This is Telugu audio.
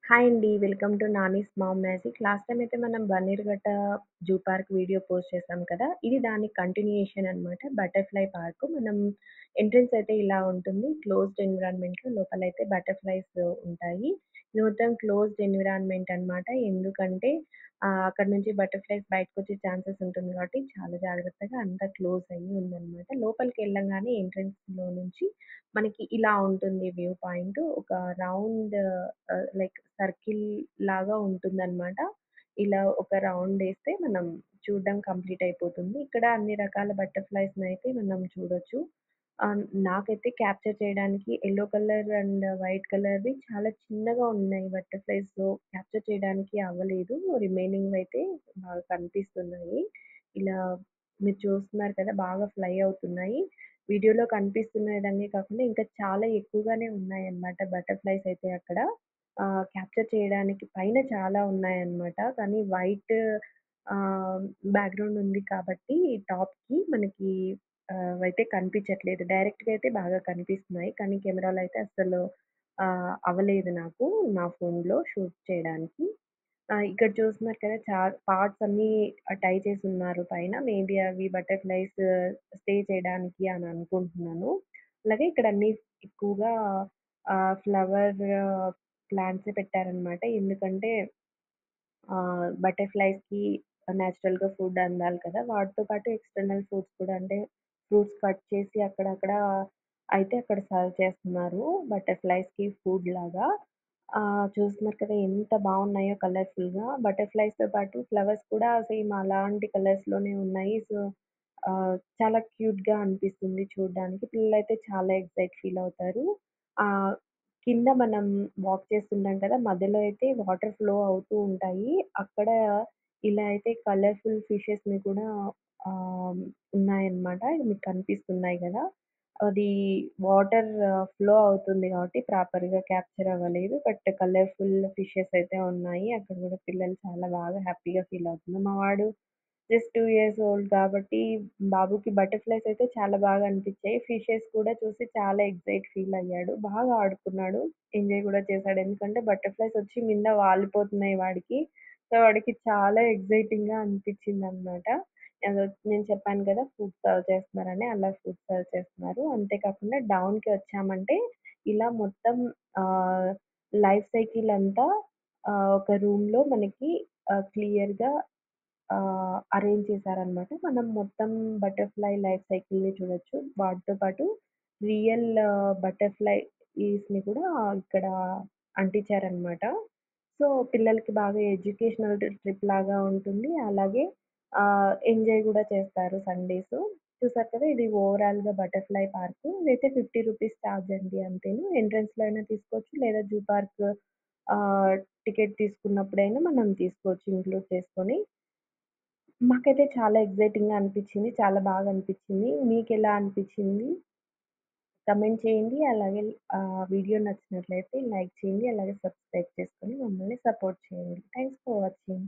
హాయ్ అండి. Welcome to Nani's mom magic. Last time అయితే మనం Bannerghatta zoo park video post చేసాం కదా! ఇది దాని కంటిన్యూయేషన్ అన్నమాట. Butterfly park. మనం ఎంట్రన్స్ అయితే ఇలా ఉంటుంది. క్లోజ్డ్ ఎన్విరాన్మెంట్‌లో లోపలైతే బటర్‌ఫ్లైస్ ఉంటాయి. ఇది మొత్తం క్లోజ్డ్ ఎన్విరాన్మెంట్ అన్నమాట. ఎందుకంటే అక్కడ నుంచి బటర్‌ఫ్లైస్ బయటకొచ్చే ఛాన్సెస్ ఉంటుంది కాబట్టి చాలా జాగ్రత్తగా అంతా క్లోజ్ అయ్యి ఉందన్నమాట. లోపలికెళ్ళంగానే ఎంట్రన్స్‌లో నుంచి మనకి ఇలా ఉంటుంది వ్యూ పాయింట్. ఒక రౌండ్ లైక్ సర్కిల్ లాగా ఉంటుందనమాట. ఇలా ఒక రౌండేస్తే మనం చూడడం కంప్లీట్ అయిపోతుంది. ఇక్కడ అన్ని రకాల బటర్‌ఫ్లైస్‌నయితే మనం చూడొచ్చు. నాకైతే క్యాప్చర్ చేయడానికి యెల్లో కలర్ అండ్ వైట్ కలర్‌వి చాలా చిన్నగా ఉన్నాయి బటర్‌ఫ్లైస్. సో, క్యాప్చర్ చేయడానికి అవ్వలేదు. రిమైనింగ్‌వయితే బాగా కనిపిస్తున్నాయి. ఇలా మీరు చూస్తున్నారు కదా! బాగా ఫ్లై అవుతున్నాయి. వీడియోలో కనిపిస్తున్న విధంగే కాకుండా ఇంకా చాలా ఎక్కువగానే ఉన్నాయన్నమాట బటర్‌ఫ్లైస్ అయితే అక్కడ. క్యాప్చర్ చేయడానికి పైన చాలా ఉన్నాయన్నమాట. కానీ వైట్ ఆహ్, బ్యాక్‌గ్రౌండ్ ఉంది కాబట్టి టాప్‌కి మనకి అవైతే కనిపించట్లేదు. డైరెక్ట్‌గా అయితే బాగా కనిపిస్తున్నాయి. కానీ కెమెరాలో అయితే అస్సలు అవ్వలేదు నాకు నా ఫోన్‌లో షూట్ చేయడానికి. ఇక్కడ చూస్తున్నారు కదా! పార్ట్స్ అన్నీ టై చేసున్నారు పైన. మేబీ అవి బటర్‌ఫ్లైస్ స్టే చేయడానికి అని అనుకుంటున్నాను. అలాగే ఇక్కడ అన్నీ ఎక్కువగా ఫ్లవర్ ప్లాంట్సే పెట్టారనమాట. ఎందుకంటే బటర్‌ఫ్లైస్‌కి నేచురల్‌గా ఫుడ్ అందాలి కదా! వాటితో పాటు ఎక్స్‌టర్నల్ ఫుడ్స్ కూడా అంటే ఫ్రూట్స్ కట్ చేసి అక్కడక్కడ అయితే అక్కడ సర్వ్ చేస్తున్నారు. బటర్‌ఫ్లైస్‌కి ఫుడ్‌లాగా. చూస్తున్నారు కదా! ఎంత బావున్నాయో కలర్‌ఫుల్‌గా. బటర్‌ఫ్లైస్‌తో పాటు ఫ్లవర్స్ కూడా సేమ్ అలాంటి కలర్స్‌లోనే ఉన్నాయి. సో, చాలా క్యూట్‌గా అనిపిస్తుంది చూడ్డానికి. పిల్లలైతే చాలా ఫీల్ అవుతారు. ఆహ్, కింద మనం వాక్ చేస్తుంటాం కదా! మధ్యలో అయితే వాటర్ ఫ్లో అవుతూ ఉంటాయి. అక్కడ ఇలా అయితే కలర్‌ఫుల్ ఫిషెస్‌ని కూడా ఆహ్, ఉన్నాయన్నమాట. మీకు కనిపిస్తున్నాయి గదా! అది వాటర్ ఫ్లో అవుతుంది కాబట్టి ప్రాపర్‌గా క్యాప్చర్ అవ్వలేదు. బట్ కలర్‌ఫుల్ ఫిషెస్ అయితే ఉన్నాయి. అక్కడ గూడా పిల్లలు చాలా బాగా హ్యాపీగా ఫీల్ అవుతున్నారు. మా వాడు జస్ట్ 2 ఇయర్స్ ఓల్డ్ కాబట్టి బాబుకి బటర్‌ఫ్లైస్ అయితే చాలా బాగా అనిపించాయి. ఫిషెస్ కూడా చూసి చాలా ఫీల్ అయ్యాడు. బాగా ఆడుకున్నాడు. ఎంజాయ్ కూడా చేశాడు. ఎందుకంటే బటర్‌ఫ్లైస్ వచ్చి మింద వాలిపోతున్నాయి వాడికి. సో, వాడికి చాలా ఎక్సైటింగ్‌గా అనిపించిందనమాట. నేను చెప్పాను కదా! ఫుడ్ సర్వ్ చేస్తున్నారని. అలా ఫుడ్ సర్వ్ చేస్తున్నారు. అంతే కాకుండా డౌన్‌కి వచ్చామంటే ఇలా మొత్తం ఆహ్, లైఫ్ సైకిల్ అంతా ఒక రూమ్‌లో మనకి క్లియర్‌గా అరేంజ్ చేశారనమాట. మనం మొత్తం బటర్‌ఫ్లై లైఫ్ సైకిల్‌ని చూడొచ్చు. వాటితో పాటు రియల్ బటర్‌ఫ్లైస్‌ని కూడా ఇక్కడ అంటించారనమాట. సో, పిల్లలకి బాగా ఎడ్యుకేషనల్ ట్రిప్ లాగా ఉంటుంది. అలాగే ఎంజాయ్ గూడా చేస్తారు సండేసు. చూసారు కదా! ఇది ఓవరాల్‌గా బటర్‌ఫ్లై పార్కు. ఇదైతే రూ. 50 ఛార్జ్ అండి అంతేను. ఎంట్రన్స్‌లో అయినా తీసుకోవచ్చు లేదా జూ పార్క్ ఆహ్, టికెట్ తీసుకున్నప్పుడైనా మనం తీసుకోవచ్చు ఇంక్లూడ్ చేసుకొని. మాకైతే చాలా ఎక్సైటింగ్‌గా అనిపిచ్చింది. చాలా బాగా అనిపిచ్చింది. మీకెలా అనిపిచ్చింది? కమెంట్ చేయండి. అలాగే వీడియో నచ్చినట్లయితే లైక్ చేయండి. అలాగే సబ్స్క్రైబ్ చేసుకొని మమ్మల్ని సపోర్ట్ చేయండి. Thanks for watching.